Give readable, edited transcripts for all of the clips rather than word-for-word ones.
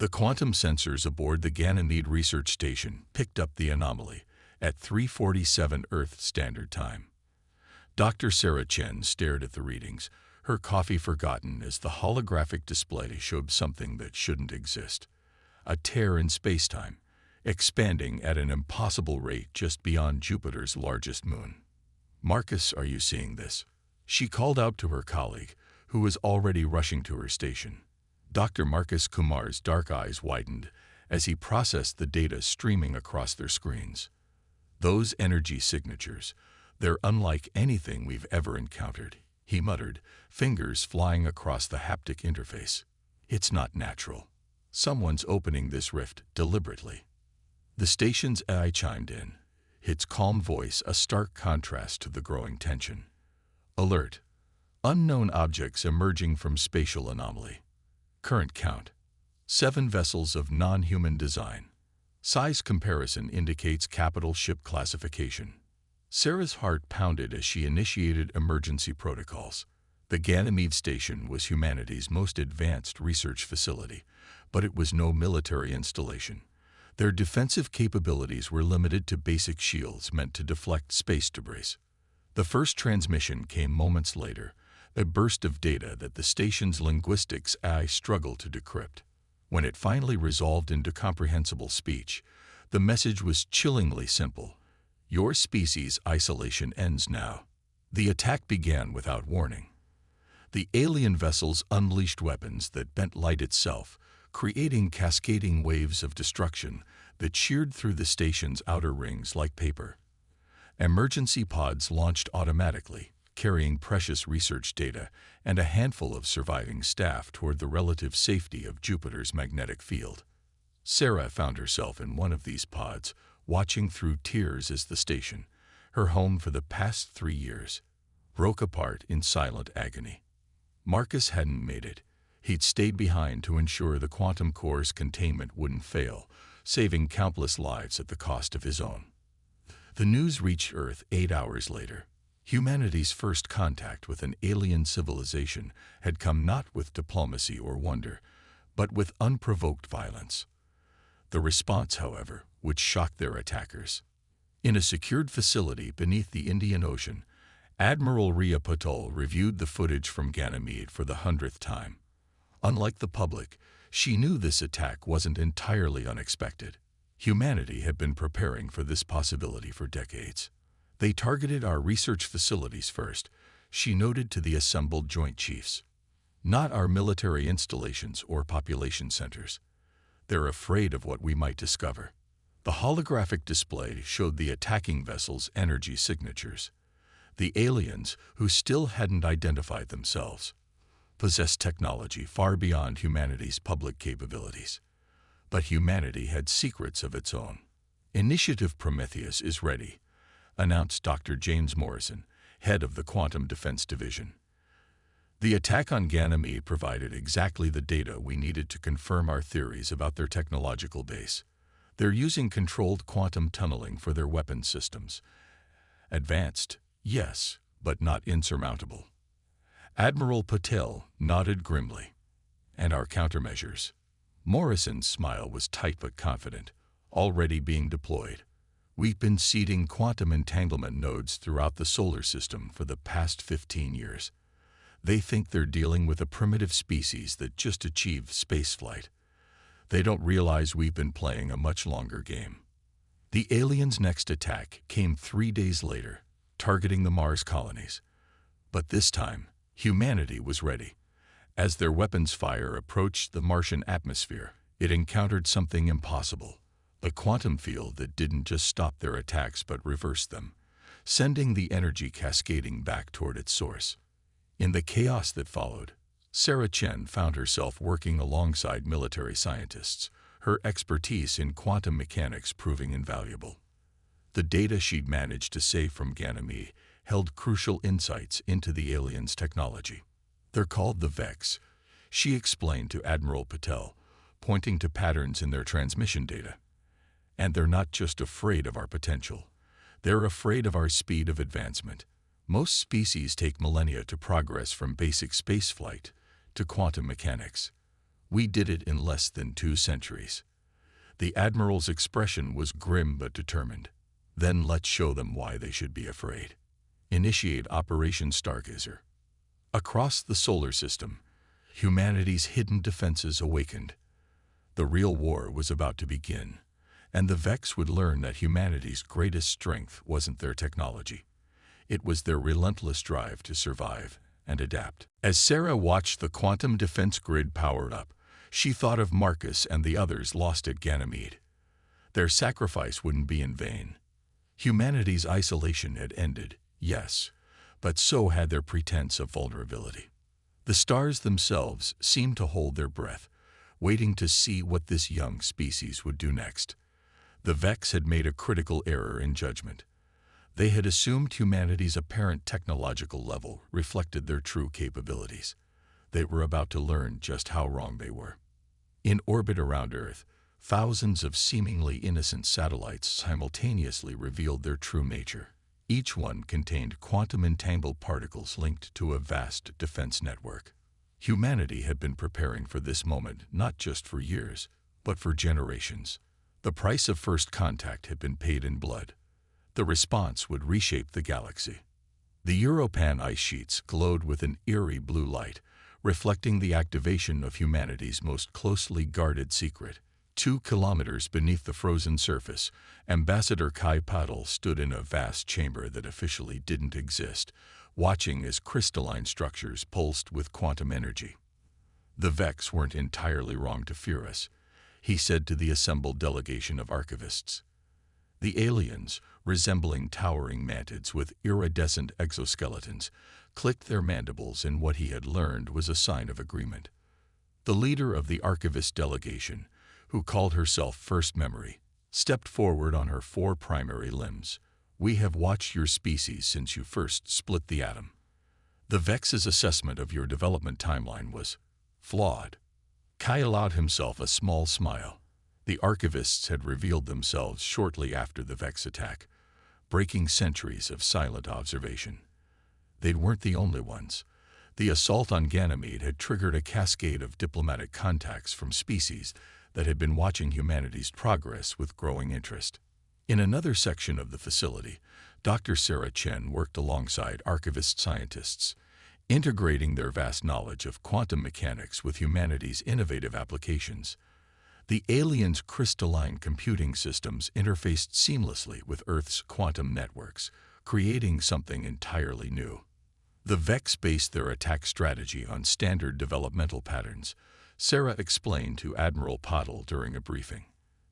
The quantum sensors aboard the Ganymede research station picked up the anomaly at 3:47 Earth Standard Time. Dr. Sarah Chen stared at the readings, her coffee forgotten as the holographic display showed something that shouldn't exist. A tear in spacetime, expanding at an impossible rate just beyond Jupiter's largest moon. "Marcus, are you seeing this?" she called out to her colleague, who was already rushing to her station. Dr. Marcus Kumar's dark eyes widened as he processed the data streaming across their screens. "Those energy signatures, they're unlike anything we've ever encountered," he muttered, fingers flying across the haptic interface. "It's not natural. Someone's opening this rift deliberately." The station's AI chimed in, its calm voice a stark contrast to the growing tension. "Alert. Unknown objects emerging from spatial anomaly. Current count: 7 vessels of non-human design. Size comparison indicates capital ship classification." Sarah's heart pounded as she initiated emergency protocols. The Ganymede station was humanity's most advanced research facility, but it was no military installation. Their defensive capabilities were limited to basic shields meant to deflect space debris. The first transmission came moments later, a burst of data that the station's linguistics AI struggled to decrypt. When it finally resolved into comprehensible speech, the message was chillingly simple: "Your species' isolation ends now." The attack began without warning. The alien vessels unleashed weapons that bent light itself, creating cascading waves of destruction that sheared through the station's outer rings like paper. Emergency pods launched automatically, carrying precious research data and a handful of surviving staff toward the relative safety of Jupiter's magnetic field. Sarah found herself in one of these pods, watching through tears as the station, her home for the past 3 years, broke apart in silent agony. Marcus hadn't made it. He'd stayed behind to ensure the quantum core's containment wouldn't fail, saving countless lives at the cost of his own. The news reached Earth 8 hours later. Humanity's first contact with an alien civilization had come not with diplomacy or wonder, but with unprovoked violence. The response, however, would shock their attackers. In a secured facility beneath the Indian Ocean, Admiral Rhea Patel reviewed the footage from Ganymede for the 100th time. Unlike the public, she knew this attack wasn't entirely unexpected. Humanity had been preparing for this possibility for decades. "They targeted our research facilities first," she noted to the assembled Joint Chiefs. "Not our military installations or population centers. They're afraid of what we might discover." The holographic display showed the attacking vessel's energy signatures. The aliens, who still hadn't identified themselves, possessed technology far beyond humanity's public capabilities. But humanity had secrets of its own. "Initiative Prometheus is ready," announced Dr. James Morrison, head of the Quantum Defense Division. "The attack on Ganymede provided exactly the data we needed to confirm our theories about their technological base. They're using controlled quantum tunneling for their weapons systems. Advanced, yes, but not insurmountable." Admiral Patel nodded grimly. "And our countermeasures?" Morrison's smile was tight but confident, already being deployed. "We've been seeding quantum entanglement nodes throughout the solar system for the past 15 years. They think they're dealing with a primitive species that just achieved spaceflight. They don't realize we've been playing a much longer game." The aliens' next attack came 3 days later, targeting the Mars colonies. But this time, humanity was ready. As their weapons fire approached the Martian atmosphere, it encountered something impossible. A quantum field that didn't just stop their attacks but reversed them, sending the energy cascading back toward its source. In the chaos that followed, Sarah Chen found herself working alongside military scientists, her expertise in quantum mechanics proving invaluable. The data she'd managed to save from Ganymede held crucial insights into the aliens' technology. "They're called the Vex," she explained to Admiral Patel, pointing to patterns in their transmission data. "And they're not just afraid of our potential. They're afraid of our speed of advancement. Most species take millennia to progress from basic spaceflight to quantum mechanics. We did it in less than 2 centuries. The Admiral's expression was grim but determined. Then let's show them why they should be afraid. Initiate Operation Stargazer. Across the solar system, humanity's hidden defenses awakened. The real war was about to begin, and the Vex would learn that humanity's greatest strength wasn't their technology. It was their relentless drive to survive and adapt. As Sarah watched the quantum defense grid power up, she thought of Marcus and the others lost at Ganymede. Their sacrifice wouldn't be in vain. Humanity's isolation had ended, yes, but so had their pretense of vulnerability. The stars themselves seemed to hold their breath, waiting to see what this young species would do next. The Vex had made a critical error in judgment. They had assumed humanity's apparent technological level reflected their true capabilities. They were about to learn just how wrong they were. In orbit around Earth, thousands of seemingly innocent satellites simultaneously revealed their true nature. Each one contained quantum-entangled particles linked to a vast defense network. Humanity had been preparing for this moment not just for years, but for generations. The price of first contact had been paid in blood. The response would reshape the galaxy. The Europan ice sheets glowed with an eerie blue light, reflecting the activation of humanity's most closely guarded secret. 2 kilometers beneath the frozen surface, Ambassador Kai Paddle stood in a vast chamber that officially didn't exist, watching as crystalline structures pulsed with quantum energy. The Vex weren't entirely wrong to fear us, he said to the assembled delegation of archivists. The aliens, resembling towering mantids with iridescent exoskeletons, clicked their mandibles in what he had learned was a sign of agreement. The leader of the archivist delegation, who called herself First Memory, stepped forward on her 4 primary limbs. We have watched your species since you first split the atom. The Vex's assessment of your development timeline was flawed. Kai allowed himself a small smile. The archivists had revealed themselves shortly after the Vex attack, breaking centuries of silent observation. They weren't the only ones. The assault on Ganymede had triggered a cascade of diplomatic contacts from species that had been watching humanity's progress with growing interest. In another section of the facility, Dr. Sarah Chen worked alongside archivist scientists, integrating their vast knowledge of quantum mechanics with humanity's innovative applications. The aliens' crystalline computing systems interfaced seamlessly with Earth's quantum networks, creating something entirely new. The Vex based their attack strategy on standard developmental patterns, Sarah explained to Admiral Pottle during a briefing.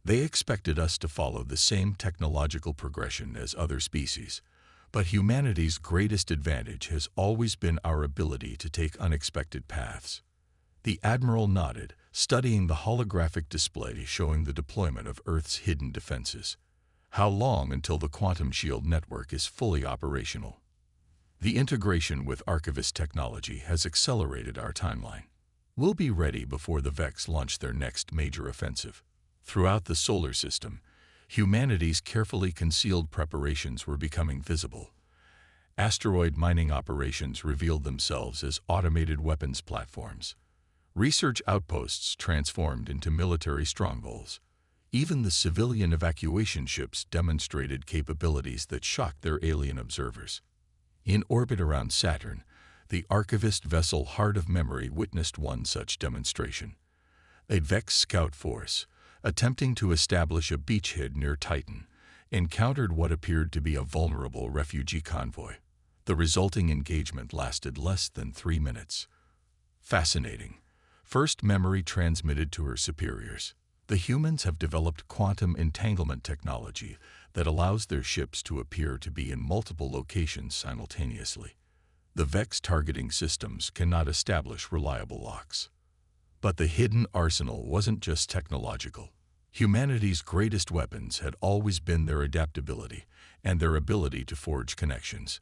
They expected us to follow the same technological progression as other species, but humanity's greatest advantage has always been our ability to take unexpected paths. The Admiral nodded, studying the holographic display showing the deployment of Earth's hidden defenses. How long until the quantum shield network is fully operational? The integration with archivist technology has accelerated our timeline. We'll be ready before the Vex launch their next major offensive. Throughout the solar system, humanity's carefully concealed preparations were becoming visible. Asteroid mining operations revealed themselves as automated weapons platforms. Research outposts transformed into military strongholds. Even the civilian evacuation ships demonstrated capabilities that shocked their alien observers. In orbit around Saturn, the archivist vessel Heart of Memory witnessed one such demonstration. A Vex scout force, attempting to establish a beachhead near Titan, encountered what appeared to be a vulnerable refugee convoy. The resulting engagement lasted less than 3 minutes. Fascinating. First Memory transmitted to her superiors. The humans have developed quantum entanglement technology that allows their ships to appear to be in multiple locations simultaneously. The Vex targeting systems cannot establish reliable locks. But the hidden arsenal wasn't just technological. Humanity's greatest weapons had always been their adaptability and their ability to forge connections.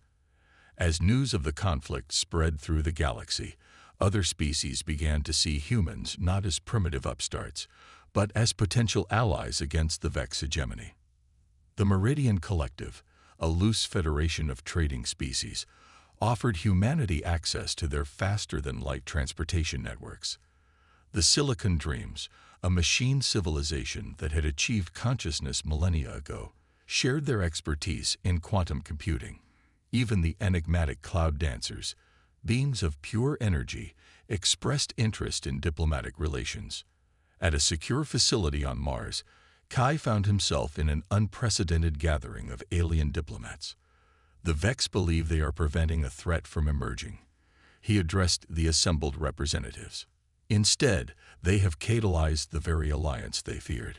As news of the conflict spread through the galaxy, other species began to see humans not as primitive upstarts, but as potential allies against the Vex hegemony. The Meridian Collective, a loose federation of trading species, offered humanity access to their faster-than-light transportation networks. The Silicon Dreams, a machine civilization that had achieved consciousness millennia ago, shared their expertise in quantum computing. Even the enigmatic cloud dancers, beings of pure energy, expressed interest in diplomatic relations. At a secure facility on Mars, Kai found himself in an unprecedented gathering of alien diplomats. The Vex believe they are preventing a threat from emerging. He addressed the assembled representatives. Instead, they have catalyzed the very alliance they feared.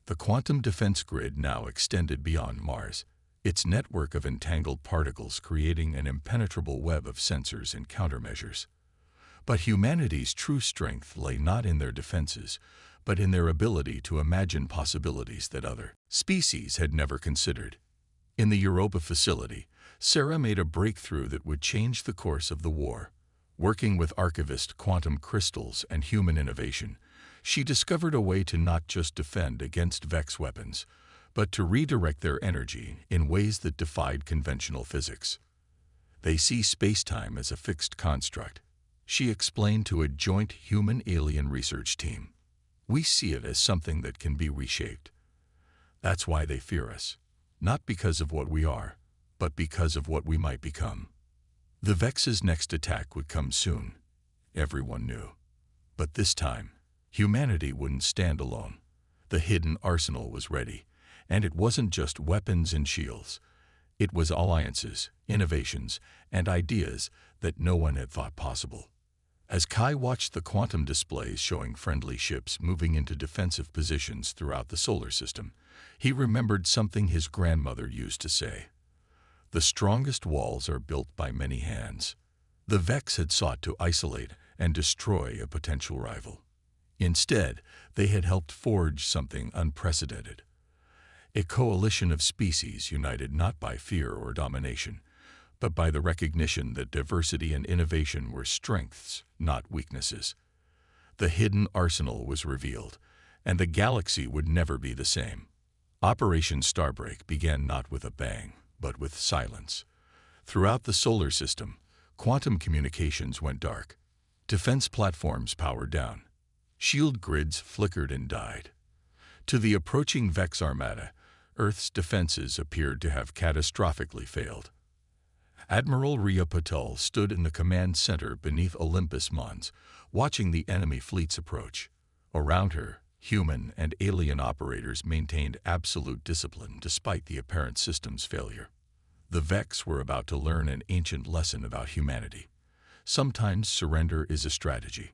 The quantum defense grid now extended beyond Mars, its network of entangled particles creating an impenetrable web of sensors and countermeasures. But humanity's true strength lay not in their defenses, but in their ability to imagine possibilities that other species had never considered. In the Europa facility, Sarah made a breakthrough that would change the course of the war. Working with archivist quantum crystals and human innovation, she discovered a way to not just defend against Vex weapons, but to redirect their energy in ways that defied conventional physics. They see space-time as a fixed construct, she explained to a joint human-alien research team. We see it as something that can be reshaped. That's why they fear us, not because of what we are, but because of what we might become. The Vex's next attack would come soon, everyone knew. But this time, humanity wouldn't stand alone. The hidden arsenal was ready, and it wasn't just weapons and shields. It was alliances, innovations, and ideas that no one had thought possible. As Kai watched the quantum displays showing friendly ships moving into defensive positions throughout the solar system, he remembered something his grandmother used to say. The strongest walls are built by many hands. The Vex had sought to isolate and destroy a potential rival. Instead, they had helped forge something unprecedented. A coalition of species united not by fear or domination, but by the recognition that diversity and innovation were strengths, not weaknesses. The hidden arsenal was revealed, and the galaxy would never be the same. Operation Starbreak began not with a bang, but with silence. Throughout the solar system, quantum communications went dark. Defense platforms powered down. Shield grids flickered and died. To the approaching Vex armada, Earth's defenses appeared to have catastrophically failed. Admiral Rhea Patel stood in the command center beneath Olympus Mons, watching the enemy fleets approach. Around her, human and alien operators maintained absolute discipline despite the apparent system's failure. The Vex were about to learn an ancient lesson about humanity. Sometimes surrender is a strategy.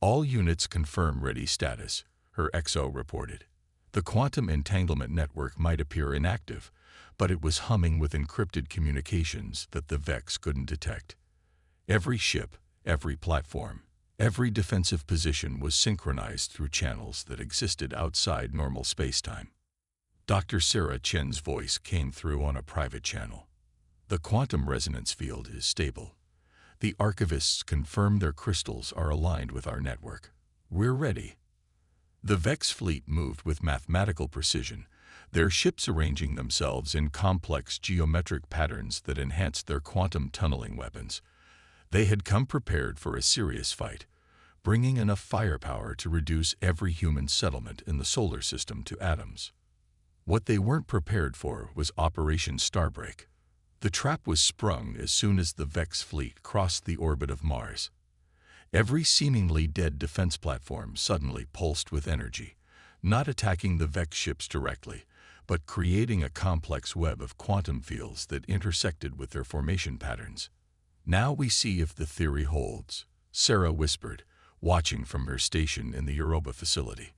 All units confirm ready status, her XO reported. The quantum entanglement network might appear inactive, but it was humming with encrypted communications that the Vex couldn't detect. Every ship, every platform, every defensive position was synchronized through channels that existed outside normal spacetime. Dr. Sarah Chen's voice came through on a private channel. The quantum resonance field is stable. The archivists confirm their crystals are aligned with our network. We're ready. The Vex fleet moved with mathematical precision, their ships arranging themselves in complex geometric patterns that enhanced their quantum tunneling weapons. They had come prepared for a serious fight, bringing enough firepower to reduce every human settlement in the solar system to atoms. What they weren't prepared for was Operation Starbreak. The trap was sprung as soon as the Vex fleet crossed the orbit of Mars. Every seemingly dead defense platform suddenly pulsed with energy, not attacking the Vex ships directly, but creating a complex web of quantum fields that intersected with their formation patterns. Now we see if the theory holds, Sarah whispered, watching from her station in the Europa facility.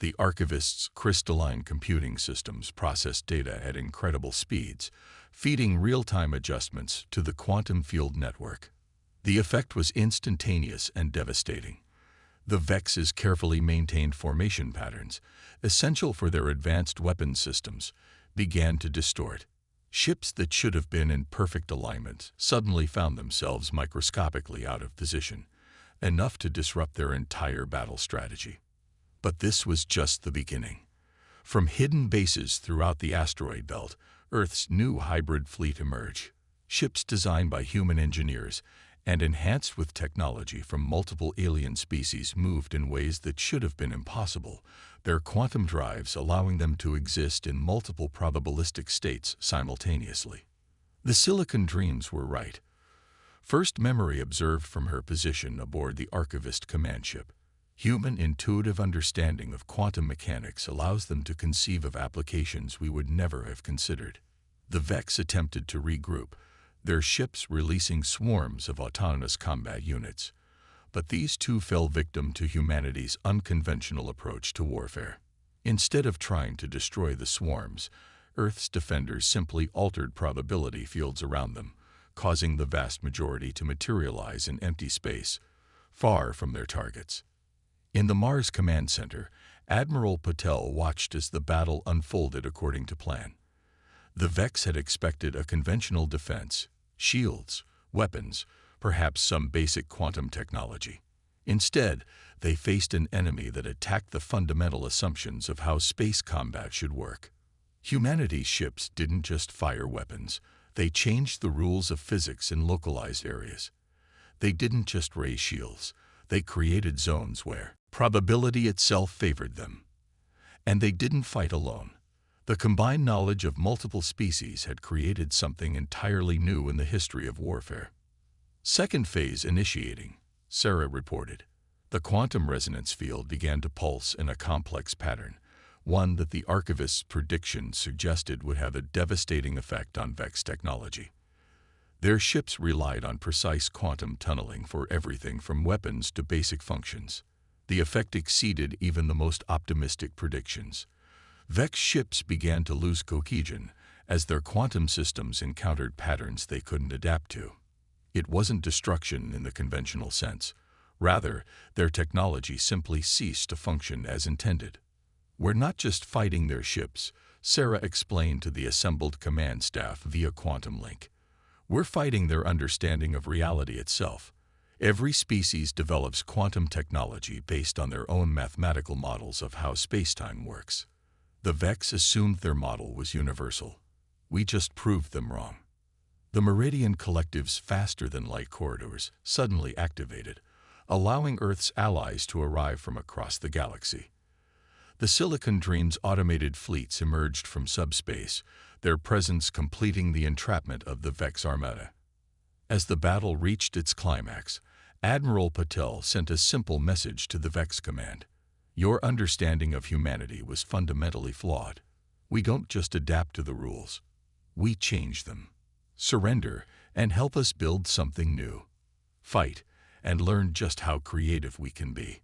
The archivist's crystalline computing systems processed data at incredible speeds, feeding real-time adjustments to the quantum field network. The effect was instantaneous and devastating. The Vex's carefully maintained formation patterns, essential for their advanced weapon systems, began to distort. Ships that should have been in perfect alignment suddenly found themselves microscopically out of position, enough to disrupt their entire battle strategy. But this was just the beginning. From hidden bases throughout the asteroid belt, Earth's new hybrid fleet emerged. Ships designed by human engineers, and enhanced with technology from multiple alien species moved in ways that should have been impossible, their quantum drives allowing them to exist in multiple probabilistic states simultaneously. The Silicon Dreams were right. First memory observed from her position aboard the Archivist command ship. Human intuitive understanding of quantum mechanics allows them to conceive of applications we would never have considered. The Vex attempted to regroup, their ships releasing swarms of autonomous combat units. But these too fell victim to humanity's unconventional approach to warfare. Instead of trying to destroy the swarms, Earth's defenders simply altered probability fields around them, causing the vast majority to materialize in empty space, far from their targets. In the Mars Command Center, Admiral Patel watched as the battle unfolded according to plan. The Vex had expected a conventional defense, shields, weapons, perhaps some basic quantum technology. Instead, they faced an enemy that attacked the fundamental assumptions of how space combat should work. Humanity's ships didn't just fire weapons, they changed the rules of physics in localized areas. They didn't just raise shields, they created zones where probability itself favored them. And they didn't fight alone. The combined knowledge of multiple species had created something entirely new in the history of warfare. Second phase initiating, Sarah reported. The quantum resonance field began to pulse in a complex pattern, one that the Archivist's predictions suggested would have a devastating effect on Vex technology. Their ships relied on precise quantum tunneling for everything from weapons to basic functions. The effect exceeded even the most optimistic predictions. Vex ships began to lose cohesion as their quantum systems encountered patterns they couldn't adapt to. It wasn't destruction in the conventional sense. Rather, their technology simply ceased to function as intended. We're not just fighting their ships, Sarah explained to the assembled command staff via quantum link. We're fighting their understanding of reality itself. Every species develops quantum technology based on their own mathematical models of how space-time works. The Vex assumed their model was universal. We just proved them wrong. The Meridian Collective's faster-than-light corridors suddenly activated, allowing Earth's allies to arrive from across the galaxy. The Silicon Dreams' automated fleets emerged from subspace, their presence completing the entrapment of the Vex Armada. As the battle reached its climax, Admiral Patel sent a simple message to the Vex Command. Your understanding of humanity was fundamentally flawed. We don't just adapt to the rules. We change them. Surrender and help us build something new. Fight and learn just how creative we can be.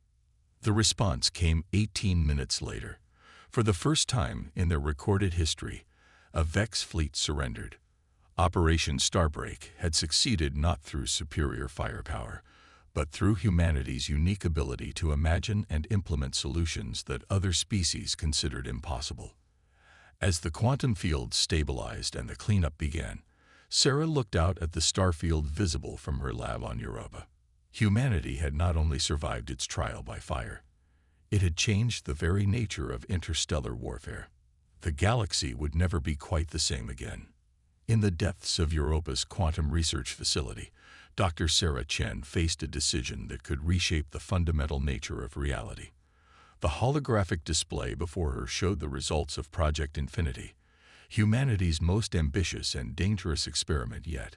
The response came 18 minutes later. For the first time in their recorded history, a Vex fleet surrendered. Operation Starbreak had succeeded not through superior firepower, but through humanity's unique ability to imagine and implement solutions that other species considered impossible. As the quantum field stabilized and the cleanup began, Sarah looked out at the starfield visible from her lab on Europa. Humanity had not only survived its trial by fire, it had changed the very nature of interstellar warfare. The galaxy would never be quite the same again. In the depths of Europa's quantum research facility, Dr. Sarah Chen faced a decision that could reshape the fundamental nature of reality. The holographic display before her showed the results of Project Infinity, humanity's most ambitious and dangerous experiment yet.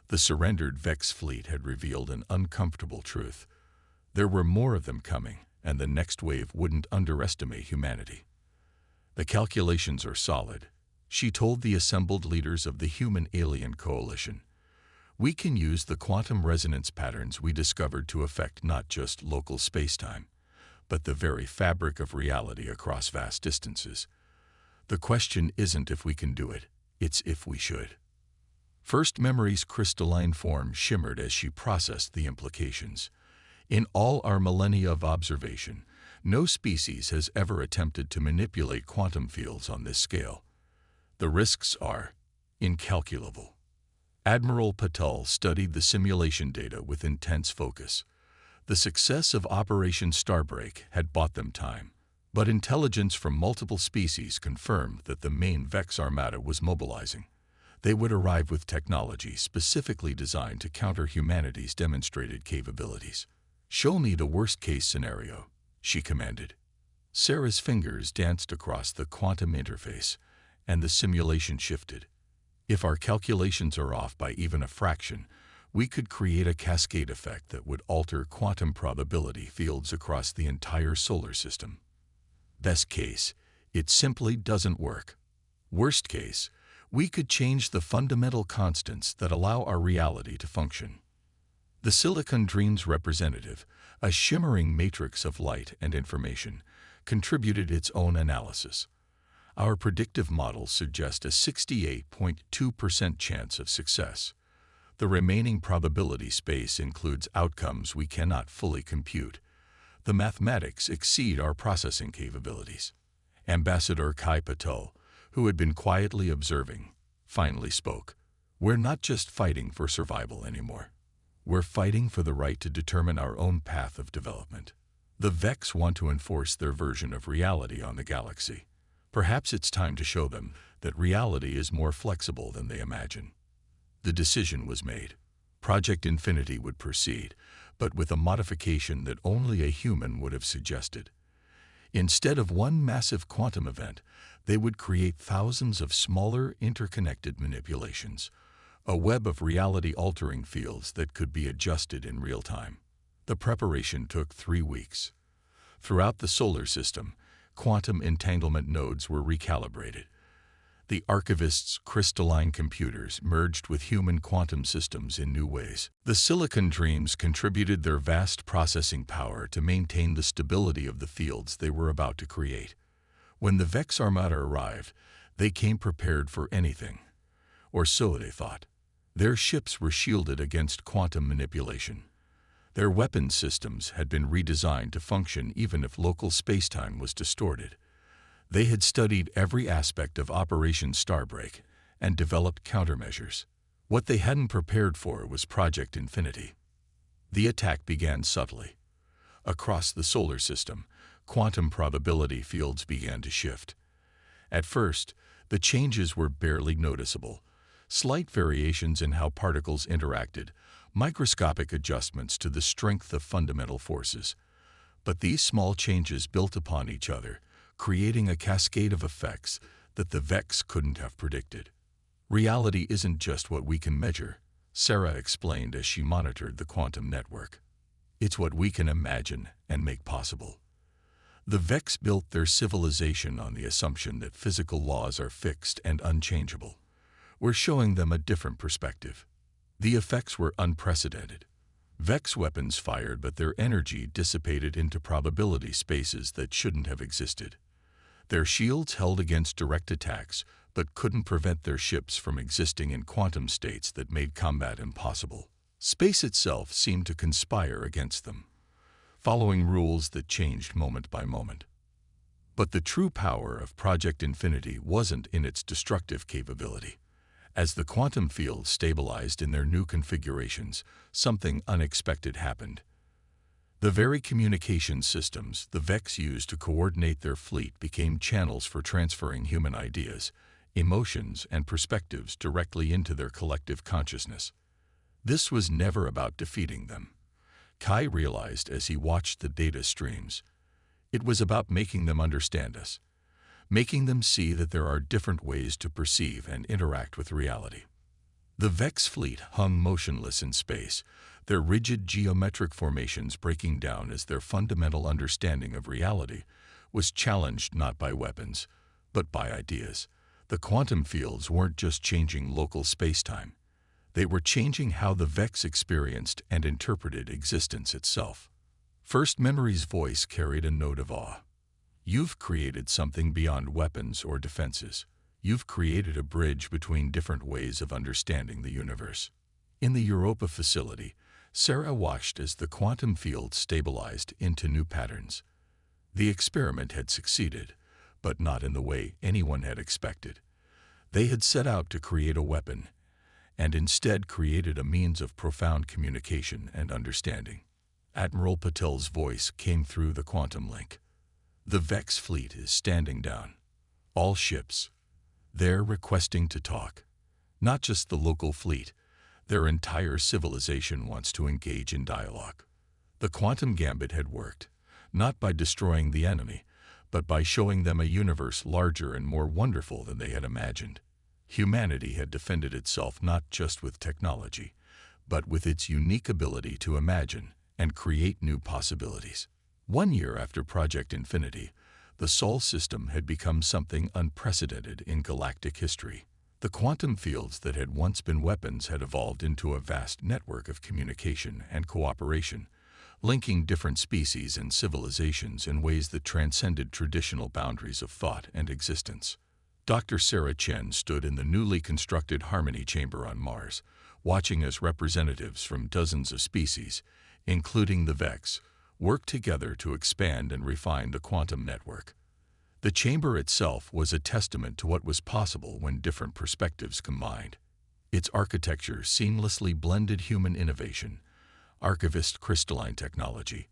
The surrendered Vex fleet had revealed an uncomfortable truth. There were more of them coming, and the next wave wouldn't underestimate humanity. The calculations are solid, she told the assembled leaders of the Human-Alien Coalition. We can use the quantum resonance patterns we discovered to affect not just local space-time, but the very fabric of reality across vast distances. The question isn't if we can do it, it's if we should. First Memory's crystalline form shimmered as she processed the implications. In all our millennia of observation, no species has ever attempted to manipulate quantum fields on this scale. The risks are incalculable. Admiral Patel studied the simulation data with intense focus. The success of Operation Starbreak had bought them time, but intelligence from multiple species confirmed that the main Vex Armada was mobilizing. They would arrive with technology specifically designed to counter humanity's demonstrated capabilities. "Show me the worst-case scenario," she commanded. Sarah's fingers danced across the quantum interface, and the simulation shifted. "If our calculations are off by even a fraction, we could create a cascade effect that would alter quantum probability fields across the entire solar system. Best case, it simply doesn't work. Worst case, we could change the fundamental constants that allow our reality to function." The Silicon Dream's representative, a shimmering matrix of light and information, contributed its own analysis. "Our predictive models suggest a 68.2% chance of success. The remaining probability space includes outcomes we cannot fully compute. The mathematics exceed our processing capabilities." Ambassador Kai Patel, who had been quietly observing, finally spoke. "We're not just fighting for survival anymore. We're fighting for the right to determine our own path of development. The Vex want to enforce their version of reality on the galaxy. Perhaps it's time to show them that reality is more flexible than they imagine." The decision was made. Project Infinity would proceed, but with a modification that only a human would have suggested. Instead of one massive quantum event, they would create thousands of smaller, interconnected manipulations, a web of reality-altering fields that could be adjusted in real time. The preparation took 3 weeks. Throughout the solar system, quantum entanglement nodes were recalibrated. The archivist's crystalline computers merged with human quantum systems in new ways. The Silicon Dreams contributed their vast processing power to maintain the stability of the fields they were about to create. When the Vex Armada arrived, they came prepared for anything. Or so they thought. Their ships were shielded against quantum manipulation. Their weapons systems had been redesigned to function even if local spacetime was distorted. They had studied every aspect of Operation Starbreak and developed countermeasures. What they hadn't prepared for was Project Infinity. The attack began subtly. Across the solar system, quantum probability fields began to shift. At first, the changes were barely noticeable. Slight variations in how particles interacted, microscopic adjustments to the strength of fundamental forces. But these small changes built upon each other, creating a cascade of effects that the Vex couldn't have predicted. "Reality isn't just what we can measure," Sarah explained as she monitored the quantum network. "It's what we can imagine and make possible." The Vex built their civilization on the assumption that physical laws are fixed and unchangeable. We're showing them a different perspective. The effects were unprecedented. Vex weapons fired, but their energy dissipated into probability spaces that shouldn't have existed. Their shields held against direct attacks, but couldn't prevent their ships from existing in quantum states that made combat impossible. Space itself seemed to conspire against them, following rules that changed moment by moment. But the true power of Project Infinity wasn't in its destructive capability. As the quantum fields stabilized in their new configurations, something unexpected happened. The very communication systems the Vex used to coordinate their fleet became channels for transferring human ideas, emotions, and perspectives directly into their collective consciousness. This was never about defeating them, Kai realized as he watched the data streams. It was about making them understand us, making them see that there are different ways to perceive and interact with reality. The Vex fleet hung motionless in space, their rigid geometric formations breaking down as their fundamental understanding of reality was challenged not by weapons, but by ideas. The quantum fields weren't just changing local spacetime. They were changing how the Vex experienced and interpreted existence itself. First Memory's voice carried a note of awe. "You've created something beyond weapons or defenses. You've created a bridge between different ways of understanding the universe." In the Europa facility, Sarah watched as the quantum field stabilized into new patterns. The experiment had succeeded, but not in the way anyone had expected. They had set out to create a weapon, and instead created a means of profound communication and understanding. Admiral Patel's voice came through the quantum link. "The Vex fleet is standing down. All ships. They're requesting to talk." Not just the local fleet, their entire civilization wants to engage in dialogue. The quantum gambit had worked, not by destroying the enemy, but by showing them a universe larger and more wonderful than they had imagined. Humanity had defended itself not just with technology, but with its unique ability to imagine and create new possibilities. 1 year after Project Infinity, the Sol system had become something unprecedented in galactic history. The quantum fields that had once been weapons had evolved into a vast network of communication and cooperation, linking different species and civilizations in ways that transcended traditional boundaries of thought and existence. Dr. Sarah Chen stood in the newly constructed Harmony Chamber on Mars, watching as representatives from dozens of species, including the Vex, worked together to expand and refine the quantum network. The chamber itself was a testament to what was possible when different perspectives combined. Its architecture seamlessly blended human innovation, archivist crystalline technology,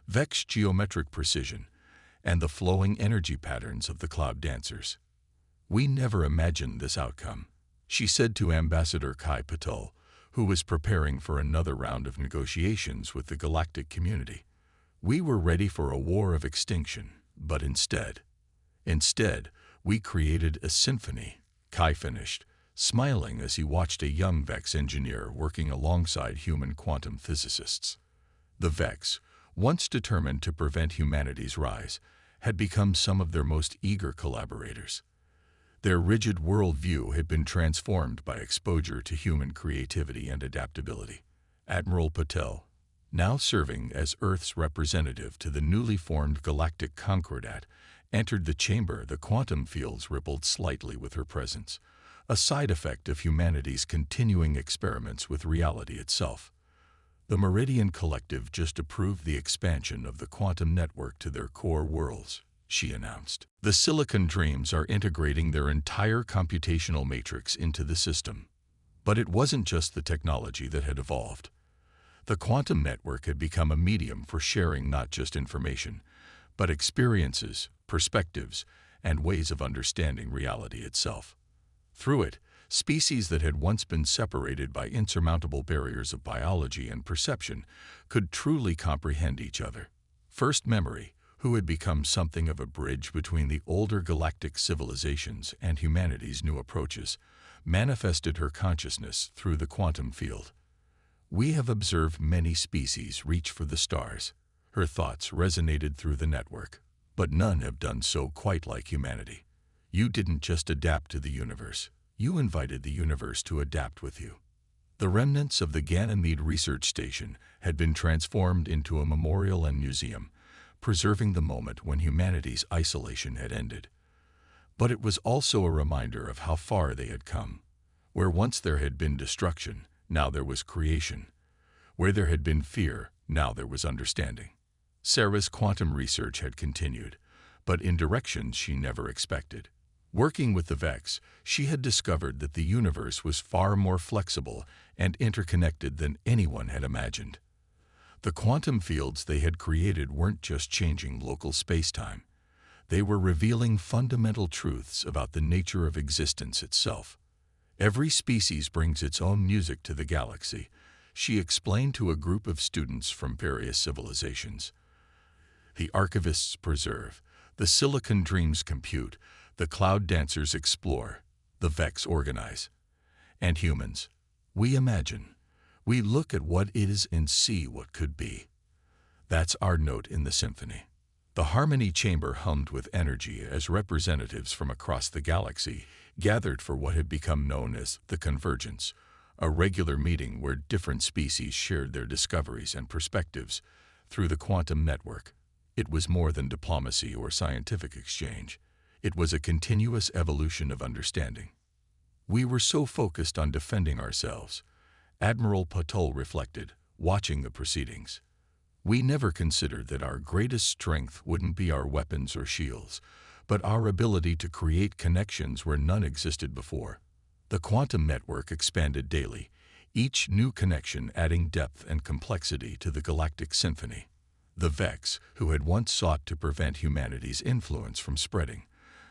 Vex geometric precision, and the flowing energy patterns of the cloud dancers. "We never imagined this outcome," she said to Ambassador Kai Patel, who was preparing for another round of negotiations with the galactic community. "We were ready for a war of extinction, but instead, we created a symphony," Kai finished, smiling as he watched a young Vex engineer working alongside human quantum physicists. The Vex, once determined to prevent humanity's rise, had become some of their most eager collaborators. Their rigid worldview had been transformed by exposure to human creativity and adaptability. Admiral Patel, now serving as Earth's representative to the newly formed Galactic Concordat, entered the chamber. The quantum fields rippled slightly with her presence, a side effect of humanity's continuing experiments with reality itself. The Meridian Collective just approved the expansion of the quantum network to their core worlds, she announced. The Silicon Dreams are integrating their entire computational matrix into the system. But it wasn't just the technology that had evolved. The quantum network had become a medium for sharing not just information, but experiences, perspectives, and ways of understanding reality itself. Through it, species that had once been separated by insurmountable barriers of biology and perception could truly comprehend each other. First Memory, who had become something of a bridge between the older galactic civilizations and humanity's new approaches, manifested her consciousness through the quantum field. "We have observed many species reach for the stars," her thoughts resonated through the network, "but none have done so quite like humanity. You didn't just adapt to the universe, you invited the universe to adapt with you." The remnants of the Ganymede Research Station had been transformed into a memorial and museum, preserving the moment when humanity's isolation had ended. But it was also a reminder of how far they had come. Where once there had been destruction, now there was creation. Where there had been fear, now there was understanding. Sarah's quantum research had continued, but in directions she never expected. Working with the Vex, she had discovered that the universe was far more flexible and interconnected than anyone had imagined. The quantum fields they had created weren't just changing local space-time. They were revealing fundamental truths about the nature of existence itself. "Every species brings its own music to the galaxy," she explained to a group of students from various civilizations. "The archivists preserve, the Silicon Dreams compute, the cloud dancers explore, the Vex organize. And humans, we imagine. We look at what is and see what could be. That's our note in the symphony." The Harmony Chamber hummed with energy as representatives from across the galaxy gathered for what had become known as the Convergence, a regular meeting where different species shared their discoveries and perspectives through the quantum network. It was more than diplomacy or scientific exchange. It was a continuous evolution of understanding. "We were so focused on defending ourselves," Admiral Patel reflected, watching the proceedings. "We never considered that our greatest strength wouldn't be our weapons or shields, but our ability to create connections where none existed before." The quantum network expanded daily, each new connection adding depth and complexity to the galactic symphony. The Vex, who had once sought to prevent humanity's influence from spreading,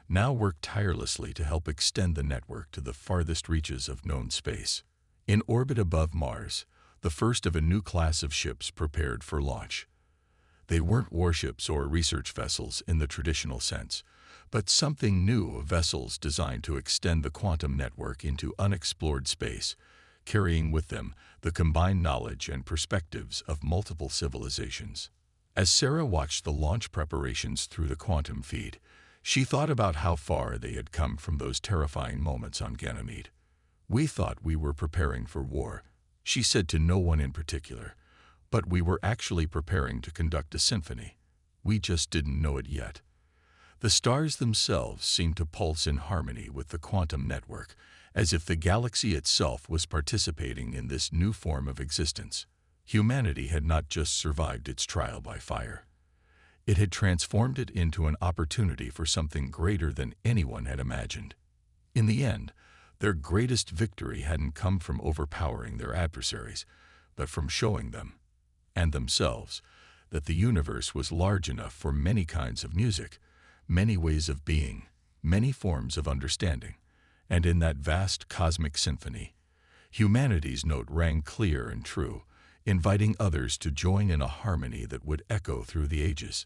now worked tirelessly to help extend the network to the farthest reaches of known space. In orbit above Mars, the first of a new class of ships prepared for launch. They weren't warships or research vessels in the traditional sense, but something new, vessels designed to extend the quantum network into unexplored space, carrying with them the combined knowledge and perspectives of multiple civilizations. As Sarah watched the launch preparations through the quantum feed, she thought about how far they had come from those terrifying moments on Ganymede. "We thought we were preparing for war," she said to no one in particular, "but we were actually preparing to conduct a symphony. We just didn't know it yet." The stars themselves seemed to pulse in harmony with the quantum network, as if the galaxy itself was participating in this new form of existence. Humanity had not just survived its trial by fire. It had transformed it into an opportunity for something greater than anyone had imagined. In the end, their greatest victory hadn't come from overpowering their adversaries, but from showing them, and themselves, that the universe was large enough for many kinds of music, many ways of being, many forms of understanding. And in that vast cosmic symphony, humanity's note rang clear and true, inviting others to join in a harmony that would echo through the ages.